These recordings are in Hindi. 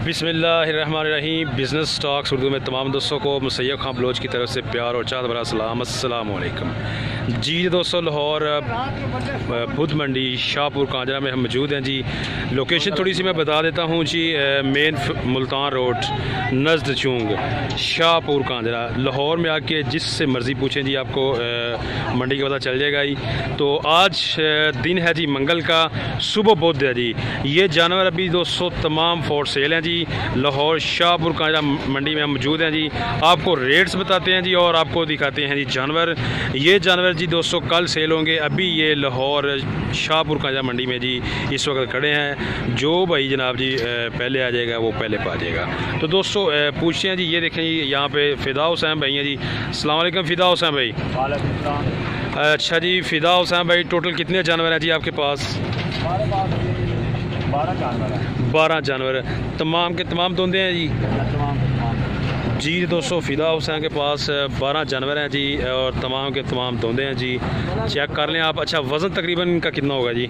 बिस्मिल्लाहिर्रहमानिर्रहीम। बिज़नेस टॉक्स उर्दू में तमाम दोस्तों को मुसैयब खां बलोच की तरफ से प्यार और चाहत भरा सलाम, अस्सलाम वालेकुम। जी दोस्तों, लाहौर बुध मंडी शाहपुर कांजरा में हम मौजूद हैं जी। लोकेशन थोड़ी सी मैं बता देता हूँ जी। मेन मुल्तान रोड नज़द चूंग शाहपुर कांजरा। लाहौर में आके जिससे मर्ज़ी पूछें जी, आपको मंडी का पता चल जाएगा ही। तो आज दिन है जी मंगल का, सुबह बुध है जी। ये जानवर अभी दोस्तों तमाम फॉर सेल हैं जी। लाहौर शाहपुर कांजरा मंडी में हम मौजूद हैं जी। आपको रेट्स बताते हैं जी और आपको दिखाते हैं जी जानवर। ये जानवर जी दोस्तों कल सेल होंगे। अभी ये लाहौर शाहपुर कांजरा मंडी में जी इस वक्त खड़े हैं। जो भाई जनाब जी पहले आ जाएगा वो पहले पा जाएगा। तो दोस्तों पूछते हैं जी। ये देखें जी, यहाँ पे फ़िदा हुसैन भाई हैं जी। अस्सलाम वालेकुम फ़िदा हुसैन भाई। अच्छा जी, फ़िदा हुसैन भाई, टोटल कितने जानवर हैं जी आपके पास? 12 जानवर तमाम के तमाम दोंदे हैं जी। जी दोस्तों, फ़िदा हुसैन के पास 12 जानवर हैं जी और तमाम के तमाम दोंदे हैं जी। चेक कर लें आप। अच्छा, वज़न तकरीबन इनका कितना होगा जी?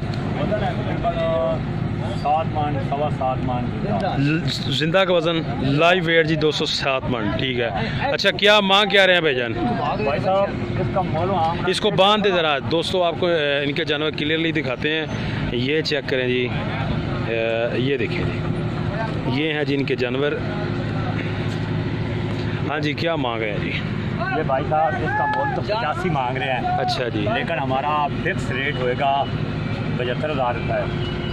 7 मन, 7.25 मन जिंदा का वज़न लाइव वेट जी 207 मन। ठीक है। अच्छा, क्या मांग क्या रहे हैं भाईजान? भाई साहब इसको बांध दे ज़रा दोस्तों, आपको इनके जानवर क्लियरली दिखाते हैं। ये चेक करें जी, ये देखिए जी, ये हैं जी इनके जानवर। हाँ जी, क्या मांग रहे हैं जी? ये भाई साहब इसका मोल तो 85 मांग रहे हैं। अच्छा जी, लेकिन हमारा फिक्स रेट होएगा 75,000 रुपये।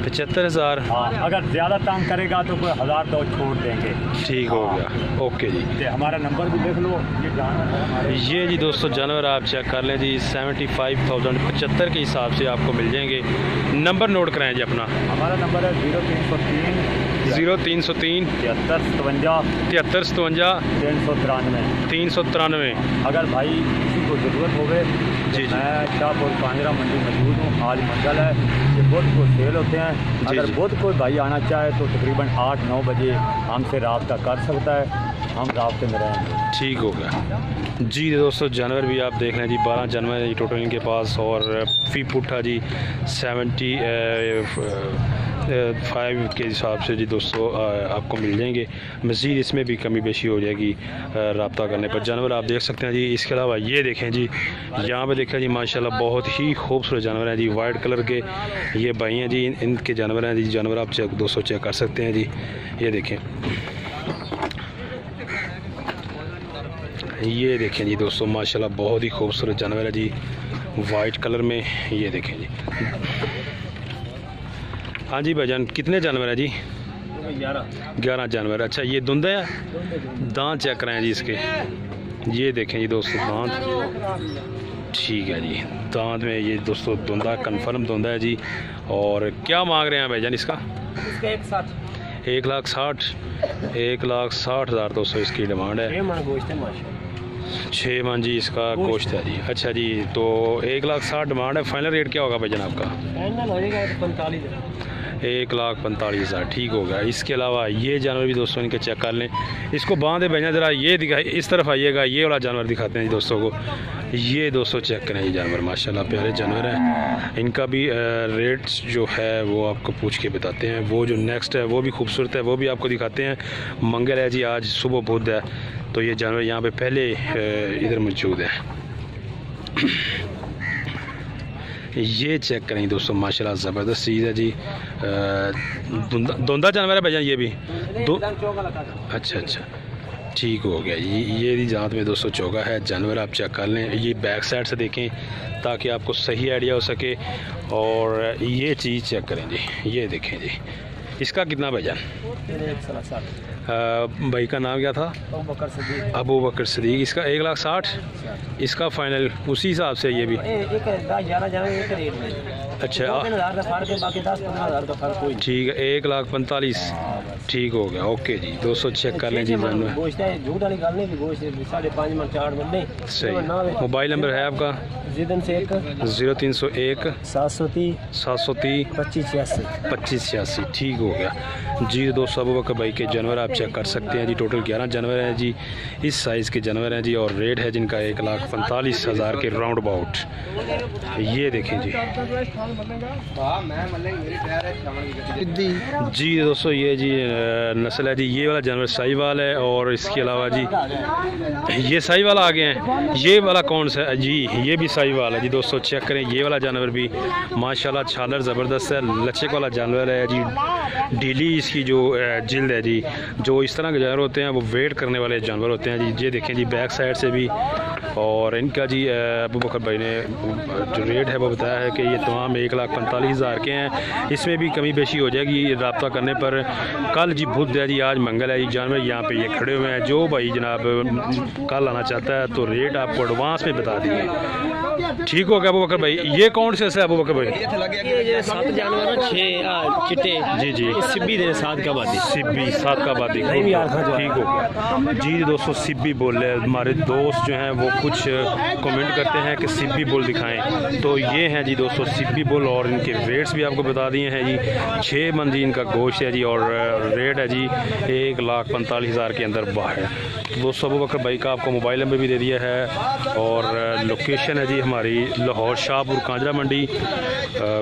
75,000। हाँ, अगर ज़्यादा तंग करेगा तो कोई 1,000 तो छूट देंगे। ठीक हो गया, ओके जी। तो हमारा नंबर भी देख लो। ये जानवर है हमारे। ये जी दोस्तों जानवर आप चेक कर लें जी। 75,000 75 के हिसाब से आपको मिल जाएंगे। नंबर नोट कराएं जी अपना। हमारा नंबर है 0303 0303 73 57 53 393। अगर भाई किसी को ज़रूरत होवे जी जी। मैं शाहपुर कांजरा मंडी मौजूद हूँ। आज मंगल है, ये बुध को सेल होते हैं। अगर जी। बुध को भाई आना चाहे तो तकरीबन 8-9 बजे हमसे रब्ता कर सकता है। हम राब्ते में रहेंगे। ठीक हो गया जी। दोस्तों जानवर भी आप देख रहे हैं जी। 12 जानवर है जी टोटल इनके पास। और फी पुट्ठा जी 75 के हिसाब से जी दोस्तों आपको मिल जाएंगे। मज़ीद इसमें भी कमी बेशी हो जाएगी रब्ता करने पर। जानवर आप देख सकते हैं जी। इसके अलावा ये देखें जी, यहाँ पे देखें जी माशाल्लाह बहुत ही खूबसूरत जानवर हैं जी। वाइट कलर के ये भाई हैं जी, इनके जानवर हैं जी। जानवर आप दोस्तों चेक कर सकते हैं जी। ये देखें, ये देखें जी दोस्तों माशाल्लाह बहुत ही खूबसूरत जानवर है जी, वाइट कलर में। ये देखें जी। हाँ जी भाईजान, कितने जानवर हैं जी? 11 जानवर। अच्छा, ये धुंधा है? दांत चेक कराएं जी इसके। ये देखें जी दोस्तों दांत। ठीक है जी, दांत में ये दोस्तों धुंधा, कन्फर्म धुंधा है जी। और क्या मांग रहे हैं भाईजान इसका? 1,60,000 दोस्तों इसकी डिमांड है। 6 मन जी इसका गोश्त है जी। अच्छा जी, तो 1,60,000 डिमांड है। फाइनल रेट क्या होगा भाईजान आपका? 1,45,000। ठीक होगा। इसके अलावा ये जानवर भी दोस्तों इनके चेक कर लें। इसको बांधे भैया ज़रा, ये दिखाए, इस तरफ आइएगा। ये वाला जानवर दिखाते हैं जी दोस्तों को। ये दोस्तों चेक करें ये जानवर, माशाल्लाह प्यारे जानवर हैं। इनका भी रेट्स जो है वो आपको पूछ के बताते हैं। वो जो नेक्स्ट है वो भी खूबसूरत है, वो भी आपको दिखाते हैं। मंगल है जी, आज सुबह बुध है, तो ये जानवर यहाँ पे पहले इधर मौजूद है। ये चेक करें दोस्तों माशाल्लाह ज़बरदस्त चीज़ है जी। धुंधा जानवर है भैया ये भी? अच्छा अच्छा, ठीक हो गया। ये भी जात में दोस्तों चौगा है। जानवर आप चेक कर लें। ये बैक साइड से देखें ताकि आपको सही आइडिया हो सके। और ये चीज़ चेक करें जी। ये देखें जी, इसका कितना भाईजान? भाई का नाम क्या था? अबू बकर सदीक। इसका 1,60,000। इसका फाइनल उसी हिसाब से ये भी? अच्छा, ठीक है, 1,45,000। ठीक हो गया, ओके जी। दोस्तों चेक कर लें जी। सही। मोबाइल नंबर है आपका? 0301 730 2586। ठीक हो गया जी। दोस्तों अबू बकर भाई के जानवर आप चेक कर सकते हैं जी। टोटल 11 जानवर हैं जी। इस साइज़ के जानवर हैं जी। और रेट है जिनका 1,45,000 के राउंड अबाउट। ये देखें जी, जी दोस्तों ये जी नस्ल है जी, ये वाला जानवर साहिवाल है। और इसके अलावा जी ये साहिवाल आ गए हैं। ये वाला कौन सा है जी? ये भी साहिवाल है जी दोस्तों, चेक करें। ये वाला जानवर भी माशाल्लाह छालर ज़बरदस्त है, लचक वाला जानवर है जी। ढीली इसकी जो जिल्द है जी। जो इस तरह के जानवर होते हैं वो वेट करने वाले जानवर होते हैं जी। ये देखें जी बैक साइड से भी। और इनका जी अबू बकर भाई ने जो रेट है वो बताया है कि ये तमाम 1,45,000 के हैं। इसमें भी कमी बेशी हो जाएगी रब्ता करने पर। कल जी बुध है जी, आज मंगल है जी। जानवर यहाँ पे ये खड़े हुए हैं। जो भाई जनाब कल आना चाहता है तो रेट आपको एडवांस में बता दिए। ठीक हो गया अबू बकर भाई। ये कौन से है अबू बकर भाई? ये 7 जानवर 6 चिट्टे जी जी। सिब्बी दे 7 का बादी, सिब्बी 7 का बादी। ठीक हो गया जी दोस्तों। सिब्बी बोल रहे हमारे दोस्त जो हैं वो कुछ कमेंट करते हैं कि सिब्बी बुल दिखाएं, तो ये हैं जी दोस्तों सिब्बी बुल। और इनके रेट्स भी आपको बता दिए हैं जी। 6 मन जी इनका गोश्त है जी। और रेट है जी 1,45,000 के अंदर बाहर है दोस्तों। अबू बकर भाई का आपको मोबाइल नंबर भी दे दिया है। और लोकेशन है जी हमारी लाहौर शाहपुर कांजरा मंडी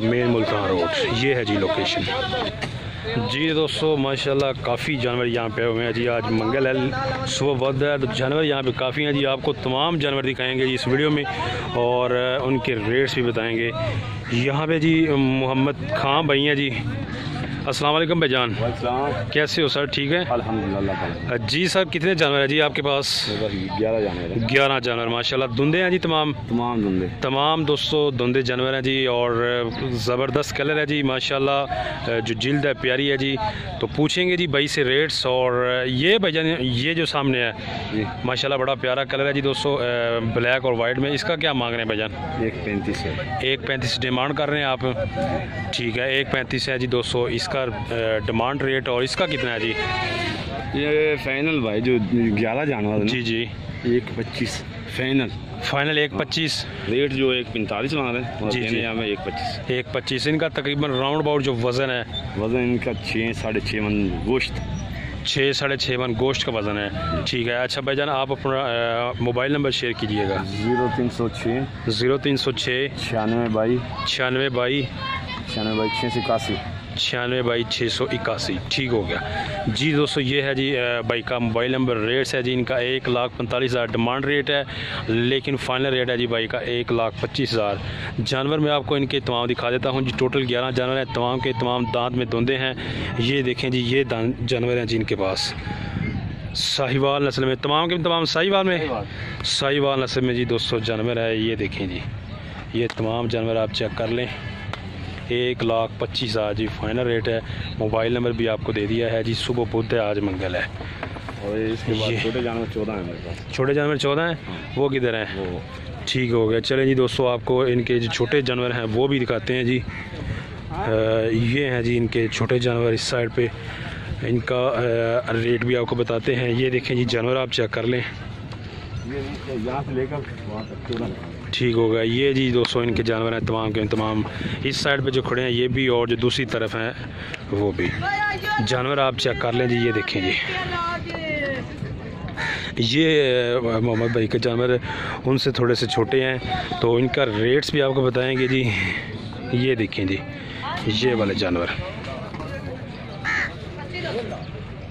मेन मुल्तान रोड, ये है जी लोकेशन। जी दोस्तों माशाल्लाह काफ़ी जानवर यहाँ पे हुए हैं जी। आज मंगल है, सुबह वक्त है, तो जानवर यहाँ पे काफ़ी हैं जी। आपको तमाम जानवर दिखाएंगे जी इस वीडियो में और उनके रेट्स भी बताएंगे। यहाँ पे जी मोहम्मद खां भाई हैं जी। अस्सलाम वालेकुम भाईजान, कैसे हो सर? ठीक है अल्हम्दुलिल्लाह जी। सर कितने जानवर है जी आपके पास? 11 जानवर है। 11 जानवर माशाल्लाह। धुंधे हैं जी तमाम धुंधे तमाम दोस्तों धुंधे जानवर हैं जी। और ज़बरदस्त कलर है जी माशाल्लाह। जो जिल्द है प्यारी है जी। तो पूछेंगे जी भाई से रेट्स। और ये भाईजान ये जो सामने है माशाल्लाह बड़ा प्यारा कलर है जी दोस्तों, ब्लैक और वाइट में। इसका क्या मांग रहे हैं भाईजान? 1.35 है। 1.35 डिमांड कर रहे हैं आप? ठीक है 1.35 है जी दोस्तों इसका डिमांड रेट। और इसका कितना है जी? ये फाइनल भाई जो 11 जानवर जी जी 1.25 फाइनल 1.25। रेट जो 1.45 मांग रहे हैं जी जी 1.25। इनका तकरीबन राउंड अबाउट जो वज़न है, वज़न इनका 6-6.5 मन गोश्त, 6-6.5 मन गोश्त का वज़न है। ठीक है अच्छा भाईजान आप अपना मोबाइल नंबर शेयर कीजिएगा। 0306 0306 96 96 681 96 681। ठीक हो गया जी दोस्तों। ये है जी भाई का मोबाइल नंबर। रेट्स है जी इनका 1,45,000 डिमांड रेट है, लेकिन फाइनल रेट है जी भाई का 1,25,000। जानवर मैं आपको इनके तमाम दिखा देता हूँ जी। टोटल 11 जानवर हैं, तमाम के तमाम दांत में धुंधे हैं। ये देखें जी ये जानवर हैं जी इनके पास साहिवाल नस्ल में, तमाम के तमाम साहिवाल नस्ल में जी दोस्तों जानवर है। ये देखें जी ये तमाम जानवर आप चेक कर लें। 1,25,000 जी फाइनल रेट है। मोबाइल नंबर भी आपको दे दिया है जी। सुबह बुध है, आज मंगल है। और इसके बाद छोटे जानवर 14 हैं मेरे पास। छोटे जानवर 14 हैं, वो किधर हैं? वो ठीक हो गया। चलें जी दोस्तों आपको इनके जो छोटे जानवर हैं वो भी दिखाते हैं जी। ये हैं जी इनके छोटे जानवर इस साइड पे। इनका रेट भी आपको बताते हैं। ये देखें जी जानवर आप चेक कर लें। यहाँ से लेकर वहाँ तक 14। ठीक हो गया। ये जी दोस्तों इनके जानवर हैं तमाम के तमाम। इस साइड पे जो खड़े हैं ये भी, और जो दूसरी तरफ हैं वो भी। जानवर आप चेक कर लें जी। ये देखें जी ये मोहम्मद भाई के जानवर उनसे थोड़े से छोटे हैं, तो इनका रेट्स भी आपको बताएंगे जी। ये देखें जी ये वाले जानवर,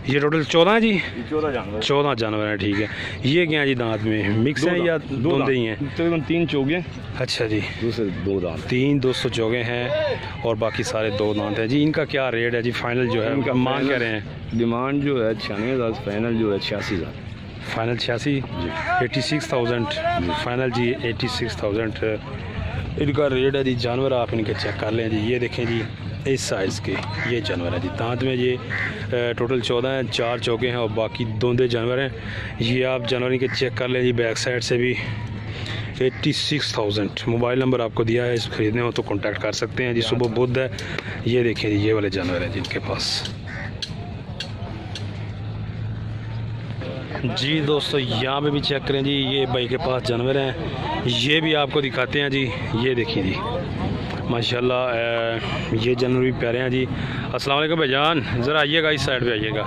ये टोटल 14 है जी। 14 जानवर हैं। ठीक है ये क्या है जी दांत में मिक्स हैं या धुंधे ही हैं? तकरीबन 3 चौगे। अच्छा जी दूसरे 2 दांत। 3 200 चौगे हैं और बाकी सारे 2 दांत हैं जी। इनका क्या रेट है जी फाइनल जो है? इनका मांग कह रहे हैं? डिमांड जो है 96,000, फाइनल जो है 86,000। फाइनल 86 जी 86,000 फाइनल जी 86,000 इनका रेट है जी। जानवर आप इनके चेक कर लें जी। ये देखें जी इस साइज़ के ये जानवर है जी। दांत में ये टोटल 14 हैं, 4 चौके हैं और बाकी धुंधे जानवर हैं। ये आप जानवर इनके चेक कर लें जी। बैक साइड से भी 86,000। मोबाइल नंबर आपको दिया है, इस ख़रीदने हो तो कांटेक्ट कर सकते हैं जी। सुबह बुध है। ये देखें जी ये वाले जानवर हैं जिनके पास। जी दोस्तों यहाँ पे भी चेक करें जी। ये भाई के पास जानवर हैं, ये भी आपको दिखाते हैं जी। ये देखिए जी माशाल्लाह ये जानवर भी प्यारे हैं जी। अस्सलाम वालेकुम भाईजान, ज़रा आइएगा इस साइड पे आइएगा।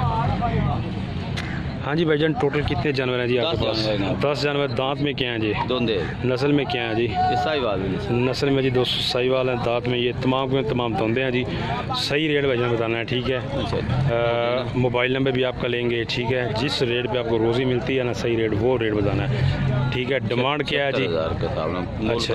हाँ जी भाईजान, टोटल कितने जानवर हैं जी आपके पास? 10 जानवर। दांत में क्या हैं जी? दोंदे। नस्ल में क्या है जी? साहिवाल। नस्ल में जी 200 साहिवाल हैं। दांत में ये तमाम के तमाम दोंदे हैं जी। सही रेट भाईजान बताना है, ठीक है? मोबाइल नंबर भी आपका लेंगे, ठीक है? जिस रेट पे आपको रोज़ी मिलती है ना, सही रेट वो रेट बताना है, ठीक है? डिमांड क्या है जी? अच्छा,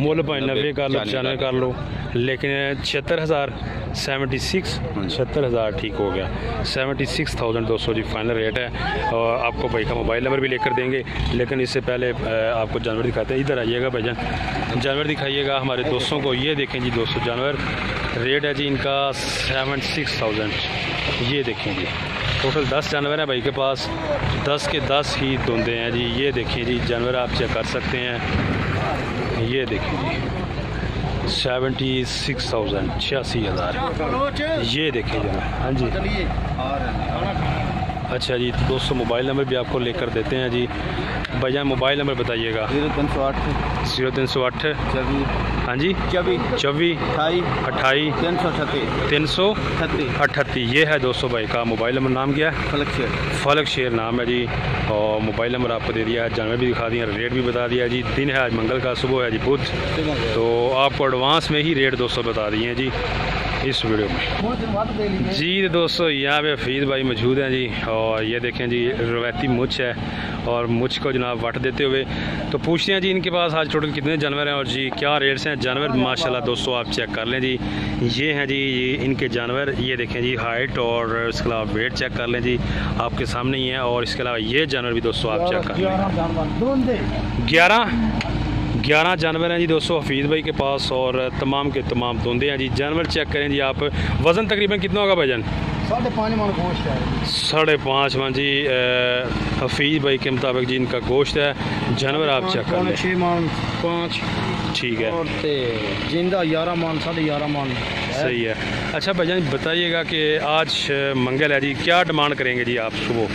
मोल भाई 90 कर लो, 95 कर लो, लेकिन 76,000 76 76,000 ठीक हो गया। 76,200 जी फाइनल रेट है। और आपको भाई का मोबाइल नंबर भी लेकर देंगे, लेकिन इससे पहले आपको जानवर दिखाते हैं। इधर आइएगा भाईजान, जानवर दिखाइएगा हमारे दोस्तों को। ये देखें जी दोस्तों, जानवर रेट है जी इनका 76,000। ये देखें जी, टोटल 10 जानवर हैं भाई के पास। 10 के 10 ही धुंधे हैं जी। ये देखिए जी, जानवर आप चेक कर सकते हैं। ये देखिए जी 76,000 86,000। ये देखिए जरा, हाँ जी। अच्छा जी, तो दोस्तों मोबाइल नंबर भी आपको लेकर देते हैं जी। भाईजान मोबाइल नंबर बताइएगा। 0308 हाँ जी 24 28 338। ये है दोस्तों भाई का मोबाइल नंबर। नाम क्या है? फलक शेर नाम है जी। और मोबाइल नंबर आपको दे दिया है, जानवर भी दिखा दिया, रेट भी बता दिया जी। दिन है आज मंगल का, सुबह है जी बुध, तो आपको एडवांस में ही रेट दोस्तों बता दिए हैं जी इस वीडियो में जी। दोस्तों यहाँ पे हफीज़ भाई मौजूद हैं जी। और ये देखें जी, रवायती मुछ है और मुछ को जनाब वट देते हुए तो पूछते हैं जी इनके पास आज टोटल कितने जानवर हैं और जी क्या रेट्स हैं। जानवर माशाल्लाह दोस्तों आप चेक कर लें जी। ये हैं जी इनके जानवर। ये देखें जी हाइट और इसके अलावा वेट चेक कर लें जी, आपके सामने ही है। और इसके अलावा ये जानवर भी दोस्तों आप चेक कर लें। 11 जानवर हैं जी दोस्तों हफीज़ भाई के पास और तमाम के तमाम धुंधे हैं जी। जानवर चेक करें जी आप। वज़न तकरीबन कितना होगा भाईजान? 5.5 मन गोश्त है। 5.5 मन जी हफीज़ भाई के मुताबिक जी इनका गोश्त है। जानवर आप चेक कर लें। 6 मन 5 ठीक है। और जिंदा 11 मन 11.5 मन सही है। अच्छा भाईजान बताइएगा कि आज मंगल है जी, क्या डिमांड करेंगे जी आप सुबह?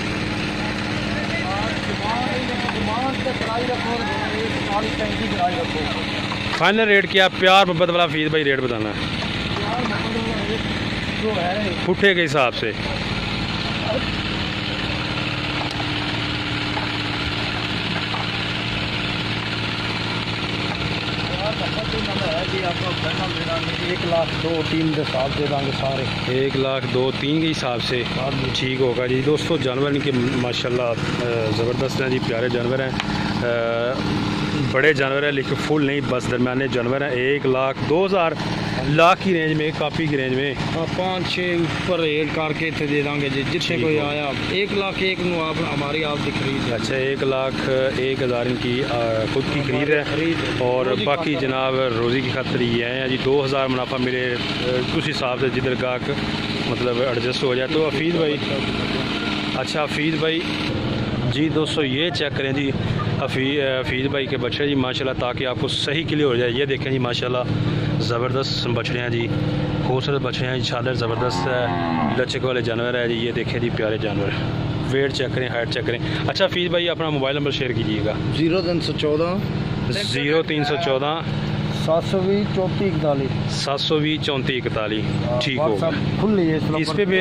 फाइनल रेट क्या? प्यार मोहब्बत वाला हफीज़ भाई रेट बताना है पुट्ठे के हिसाब से। एक लाख 2-3 के हिसाब से देंगे सारे। 1 लाख 2-3 के हिसाब से ठीक होगा जी। दोस्तों जानवर इनके माशाल्लाह ज़बरदस्त हैं जी, प्यारे जानवर हैं। बड़े जानवर हैं लेकिन फुल नहीं, बस दरमियाने जानवर हैं। 1 लाख 2,000 लाख की रेंज में, काफ़ी की रेंज में 5-6 ऊपर रेट करके इतने दे देंगे जी। जितने कोई आया 1 लाख 1 आप हमारी आप की खरीद। अच्छा 1 लाख 1,000 इनकी खुद की खरीद है और बाकी जनाब रोज़ी की खातिर ये हैं जी। 2,000 मुनाफा मिले उस हिसाब से जिधर गाहक मतलब एडजस्ट हो जाए। तो हफीज़ भाई, अच्छा हफीज़ भाई जी दोस्तों ये चेक करें जी हफीज़ भाई के बछड़े जी माशाल्लाह, ताकि आपको सही क्लियर हो जाए। ये देखें जी माशाल्लाह ज़बरदस्त बछड़े हैं जी, खूबसूरत बछड़े हैं जी, छालर ज़बरदस्त है, लचक वाले जानवर है जी। ये देखें जी प्यारे जानवर, वेट चेक करें, हाइट चेक करें। अच्छा हफीज़ भाई अपना मोबाइल नंबर शेयर कीजिएगा। 0314 0314 720 3441 720 3441 ठीक होगा। खुली है इस पर भी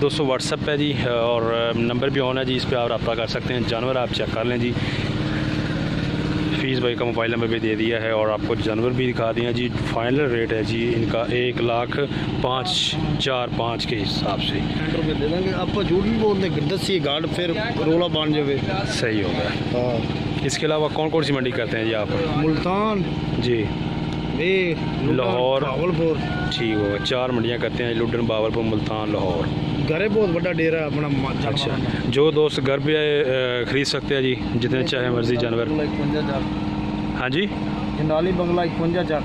दोस्तों व्हाट्सअप है जी और नंबर भी ऑन है जी, इस पर आप रब्ता कर सकते हैं। जानवर आप चेक कर लें जी। हफीज़ भाई का मोबाइल नंबर भी दे दिया है और आपको जानवर भी दिखा दिया जी। फाइनल रेट है जी इनका 1 लाख 5,4,5 के हिसाब से दे देंगे। आप झूठ नहीं बोलते, 10 गार्ड फिर रोला बन जाए। सही हो गया। हाँ। इसके अलावा कौन कौन सी मंडी करते हैं जी आप? मुल्तान जी, लाहौर बावलपुर। ठीक होगा, 4 मंडियाँ करते हैं, लुडन, बावलपुर, मुल्तान, लाहौर। घरे बहुत बड़ा डेरा है अपना। अच्छा, जो दोस्त घर पे ख़रीद सकते हैं जी, जितने चाहे मर्जी जानवर। हाँ जी, जंडाली बंगला 51,000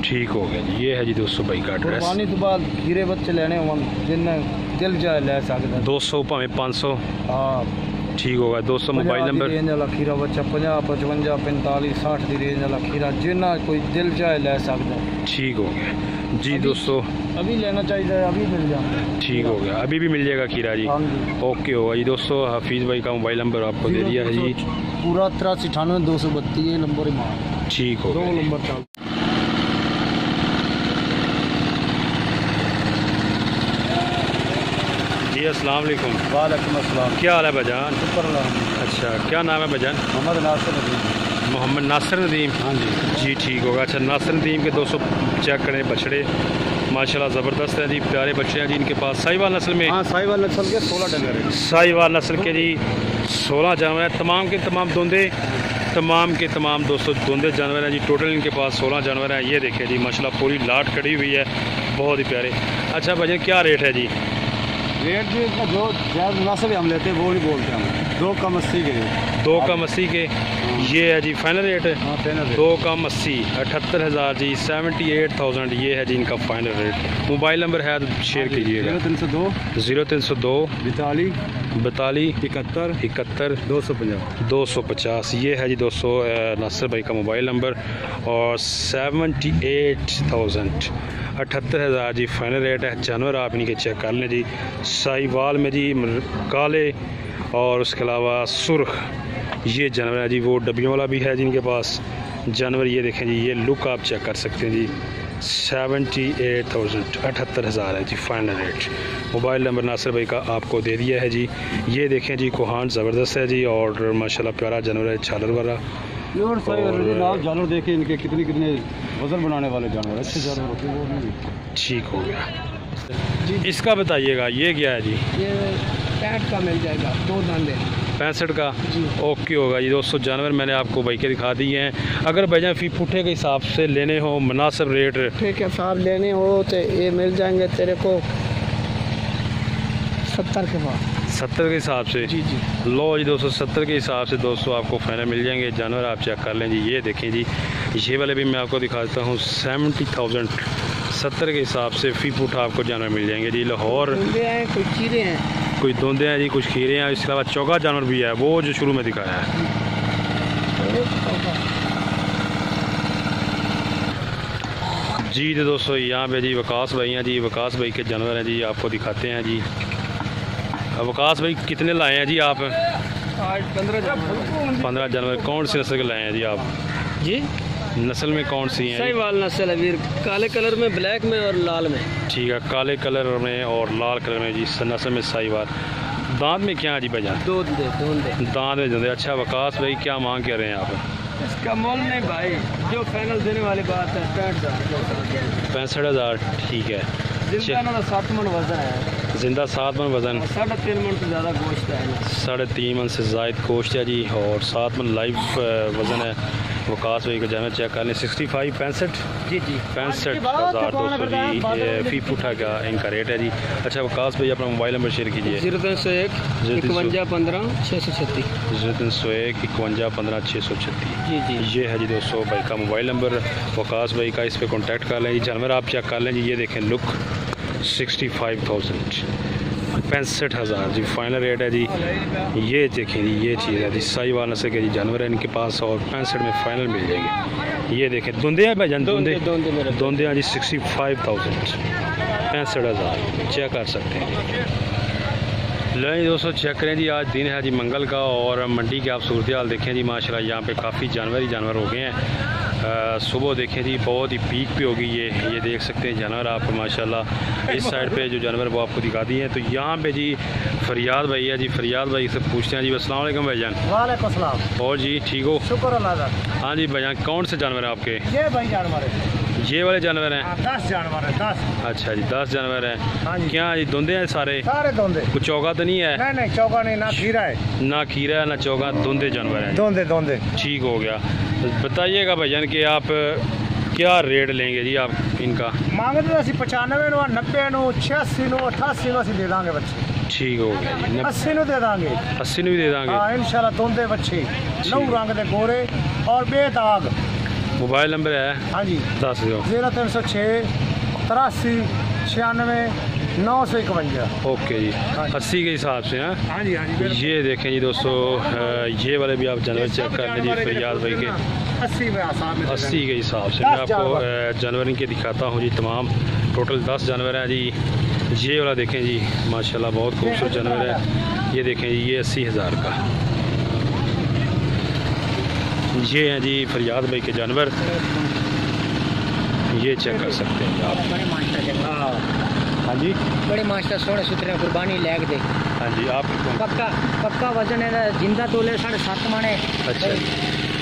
ठीक हो गया जी। ये है जी दोस्तों भाई का एड्रेस। कुर्बानी तो बाद हीरे बच्चे लेने हो जिन्हें दिल चाहे ले सकते 200 भावें 500 हाँ ठीक होगा। दोस्तों मोबाइल नंबर रेंज वाला खीरा बच्चा 50 55 45 60 की रेंज वाला खीरा जिन्ना कोई दिल चाहे ले सकता है। ठीक हो गया जी। दोस्तों अभी लेना चाहिए, अभी मिल जाता है। ठीक हो गया, अभी भी मिल जाएगा खीरा जी। ओके होगा जी। दोस्तों हफीज़ भाई का मोबाइल नंबर आपको दे दिया है जी, पूरा 83 98 232 नंबर ही। ठीक हो गया। 2 नंबर चल। जी जी अस्सलाम वालेकुम। वालेकुम अस्सलाम। क्या हाल है भाईजान? शुक्र अल्लाह। अच्छा, क्या नाम है भाईजान? मोहम्मद नासिर नदीम। मोहम्मद नासिर नदीम। हाँ जी जी ठीक होगा। अच्छा, नासिर नदीम के 200 चेक करें बछड़े, माशाल्लाह ज़बरदस्त हैं जी, प्यारे बच्चे हैं जी इनके पास। साहिवाल नस्ल में? हाँ, साहिवाल नस्ल के 16 डंगर है। साहिवाल नस्ल के जी 16 जानवर हैं, तमाम के तमाम दोंदे, तमाम के तमाम 200 दोंदे जानवर हैं जी। टोटल इनके पास 16 जानवर हैं। ये देखिए जी माशाल्लाह पूरी लाट खड़ी हुई है, बहुत ही प्यारे। अच्छा भाई क्या रेट है जी? रेट भी इसका जो जायज़ मुनासिब हम लेते हैं वो नहीं बोलते हम। 2 कम 80 के 2 कम 80 के ये है जी फाइनल रेट। हाँ, फाइनल रेट 2 कम 80 78,000 जी, 78,000 ये है जी इनका फाइनल रेट। मोबाइल नंबर है तो शेयर कीजिएगा। 0302 0302 42 42 71 71 250 250 ये है जी 200 नासिर भाई का मोबाइल नंबर। और 78,000 78,000 जी फाइनल रेट है। जानवर आप इनके चेक कर लें जी। साहिवाल में जी काले और उसके अलावा सुर्ख ये जानवर है जी। वो डब्बियों वाला भी है जी इनके पास जानवर। ये देखें जी, ये लुक आप चेक कर सकते हैं जी। 78,000 78,000 है जी final rate. Mobile number Nasir भाई का आपको दे दिया है जी। ये देखें जी कोहान ज़बरदस्त है जी और माशाल्लाह प्यारा जानवर है, छालर वाला। और जानवर देखे इनके कितने कितने वजन बनाने वाले जानवर, अच्छे जानवर होते हैं वो भी। ठीक हो गया। इसका बताइएगा ये क्या है जी? ये 65 का मिल जाएगा, 2 दांते। 65 का ओके होगा जी। 200 जानवर मैंने आपको भाई के दिखा दिए हैं। अगर भाईजान फी फुटे के हिसाब से लेने हो, मुनासिब रेट ठीक है साहब लेने हो तो ये मिल जाएंगे तेरे को 70 के बाद। 70 के हिसाब से? जी जी। लो जी 270 के हिसाब से 200 आपको फाइनल मिल जाएंगे जानवर। आप चेक कर लें जी। ये देखें जी, ये वाले भी मैं आपको दिखा देता हूँ। 70,000 70 के हिसाब से फी फुट आपको जानवर मिल जाएंगे जी। लाहौर हैं, कुछ खीरे हैं, कुछ दोंदे हैं जी, कुछ खीरे हैं। इसके अलावा चौगा जानवर भी है, वो जो शुरू में दिखाया है। जी तो दोस्तों यहाँ पे जी वकास भाई हैं जी। वकास भाई के जानवर हैं जी, आपको दिखाते हैं जी। वकास भाई कितने लाए हैं जी आप? 15 जानवर। कौन सी नस्ल के लाए हैं जी आप? जी नस्ल में कौन सी हैं? साहिवाल नस्ल है वीर, काले कलर में, ब्लैक में और लाल में। ठीक है, काले कलर में और लाल कलर में जी नस्ल में साहिवाल। दांत में क्या है जी भाईजान? दांत में जोंदे। अच्छा वकास भाई क्या मांग कर रहे हैं आप? इसका मोल नहीं भाई, जो फाइनल देने वाली बात है 65,000। ठीक है। जिंदा 7 मन वजन है। जिंदा 7 मन वजन, 3.5 मन से ज़्यादा गोश्त है। 3.5 मन से ज़ायद गोश्त है जी और 7 मन लाइव वज़न है। वकास भाई का जानवर चेक कर लें। 65 65 जी जी 65,200 जी फी फुटा का इनका रेट है जी। अच्छा वकास भाई अपना मोबाइल नंबर शेयर कीजिए। 0301 51 15 636। 0301 51 15 636 जी जी। ये है जी 200 भाई का मोबाइल नंबर वकास भाई का। इस पर कॉन्टैक्ट कर लें जी। जानवर आप चेक कर लें जी। ये देखें लुक 65,000 65,000 जी फाइनल रेट है जी। ये देखें जी, ये चीज़ है जी। साहिवाल नस्ल के जी जानवर है इनके पास और 65 में फ़ाइनल मिल जाएंगे। ये देखें धुंधे हैं भाईजान, धुंधे हैं जी। 65,000 65,000 चेक कर सकते हैं। लें जी दोस्तों चेक करें जी। आज दिन है जी मंगल का और मंडी की आप सूरत हाल देखें जी। माशाल्लाह यहाँ पे काफ़ी जानवर ही जानवर हो गए हैं। सुबह देखें जी बहुत ही पीक पे होगी ये देख सकते हैं जानवर आप माशाल्लाह। इस साइड पे जो जानवर वो आपको दिखा दिए हैं। तो यहाँ पे जी फरियाद भाई है जी। फरियाद भाई से पूछते हैं जी। अस्सलाम वालेकुम भाईजान। वालेकुम सलाम। और जी ठीक हो? शुक्र अल्लाह। हाँ जी भाईजान, कौन से जानवर हैं आपके? ये भाई जानवर है, ये वाले जानवर हैं? 10 जानवर है। 10। अच्छा जी 10 जानवर हैं। हाँ जी। क्या जी धुंधे हैं सारे? सारे धोंदे। कुछ चौगा तो नहीं है? नहीं चौका नहीं, ना खीरा है, ना खीरा है ना चौगा, धुंधे जानवर हैं। धोंदे। ठीक हो गया। बताइएगा भाईजान कि आप क्या रेट लेंगे जी आप इनका? मांगते तो 95 नो 90 नो 86 नो 88 नो दे देंगे बच्चे। ठीक हो गया जी। 80 नो दे देंगे। 80 भी दे देंगे? हाँ इंशाल्लाह। धोंदे बच्चे नौ रंग दे गोरे और बेदाग। मोबाइल नंबर है? हाँ जी दस दो। 0306 83 96 951। ओके जी 80 के हिसाब से। हाँ हाँ जी हाँ जी। ये देखें जी दोस्तों, ये वाले भी आप जानवर चेक कर लीजिए फरियाद भाई के। 80 के हिसाब से मैं आपको जानवर इनके दिखाता हूँ जी। तमाम टोटल 10 जानवर हैं जी। ये वाला देखें जी माशाल्लाह बहुत खूबसूरत जानवर है। ये देखें जी ये 80,000 का। ये हैं जी फरियाद भाई के जानवर, ये चेक कर सकते हैं आप। हाँ जी बड़े मास्टर सोने सुथरे कुर्बानी लैग दे। हाँ जी आप पक्का वजन है जिंदा तोले 7.5 माने। अच्छा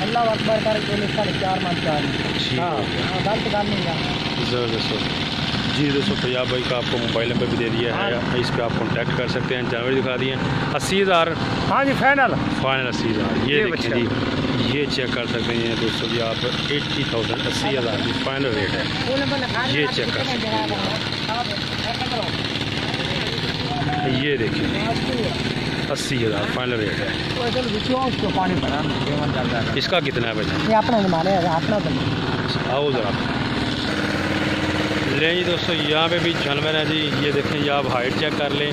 अल्लाह अकबर कर तोले 4.5 मान 4। हाँ गलत गल नहीं है। ज़बरदस्त। जी दोस्तों फैयाब भाई का आपको मोबाइल नंबर भी दे दिया है, इस पर आप कॉन्टैक्ट कर सकते हैं। जानवर दिखा दिए 80,000 हाँ जी फाइनल 80,000। ये देखें जी, ये चेक कर सकते हैं दोस्तों जी आप 80,000 80,000 की फाइनल रेट है। ये चेक कर सकते हैं, ये देखिए 80,000 फाइनल रेट है। पानी भरा इसका कितना है भाई? ये अपना हिमालय है अपना। आओ ज़रा लें जी दोस्तों, यहाँ पे भी जानवर है जी। ये देखें जी, आप हाइट चेक कर लें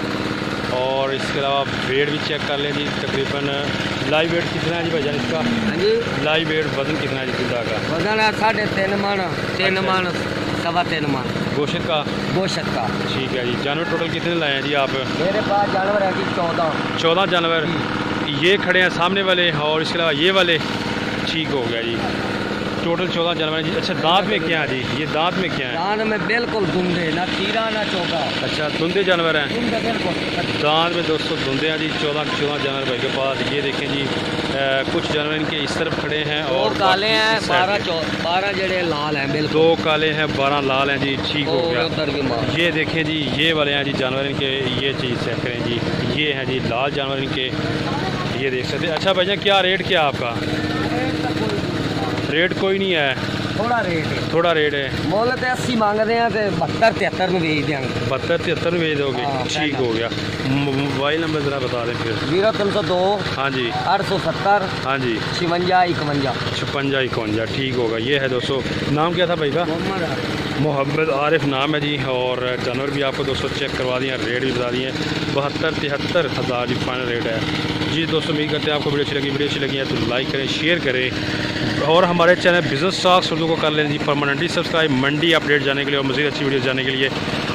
और इसके अलावा वेट भी चेक कर लें जी। तकरीबन लाइव वेट कितना है जी भाईजान इसका? हाँ जी लाइव वेट वजन कितना है जी जिंदा का? वजन है 3.5 मन 3 मन 3.25 मन गोश्त का। का। ठीक है जी। जानवर टोटल कितने लाए हैं जी आप? मेरे पास जानवर है कि 14 जानवर ये खड़े हैं सामने वाले, और इसके अलावा ये वाले। ठीक हो गया जी, टोटल 14 जानवर जी। अच्छा दांत में क्या है जी? ये दांत में क्या है? दांत में बिल्कुल धुंधे, ना खीरा ना चौका। अच्छा धुंधे जानवर हैं। बिल्कुल दांत में दोस्तों धुंधे हैं जी। 14 जानवर भाई के पास। ये देखें जी, कुछ जानवर इनके इस तरफ खड़े हैं और काले हैं, 12 जड़े लाल हैं। बिल्कुल 2 काले हैं 12 लाल हैं जी। ठीक हो गया। ये देखें जी, ये वाले हैं जी जानवर इनके। ये चीज़ चेक करें जी, ये हैं जी लाल जानवर इनके, ये देख सकते हैं। अच्छा भैया क्या रेट क्या आपका? रेट कोई नहीं है, थोड़ा रेट है। मोल तो 80 मांग रहे हैं, 72-73 में बेच देंगे। 72-73 में भेज दोगे? ठीक हो गया। मोबाइल नंबर ज़रा बता दें फिर। 0302 हाँ जी 870 हाँ जी 56-51। ठीक होगा। ये है दोस्तों, नाम क्या था भाई का? मोहम्मद आरिफ नाम है जी। और जानवर भी आपको दोस्तों चेक करवा दिए, रेट भी बता दिए। 72-73 हज़ार जी फाइनल रेट है जी। दोस्तों उम्मीद करते हैं आपको वीडियो अच्छी लगी है तो लाइक करें, शेयर करें और हमारे चैनल बिज़नेस टॉक्स उर्दू को कर लें जी परमानेंटली सब्सक्राइब, मंडी अपडेट जाने के लिए और मज़ीद अच्छी वीडियो जाने के लिए।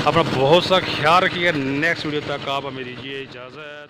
अपना बहुत सा ख्याल रखिएगा। नेक्स्ट वीडियो तक आप हमें दीजिए इजाज़त।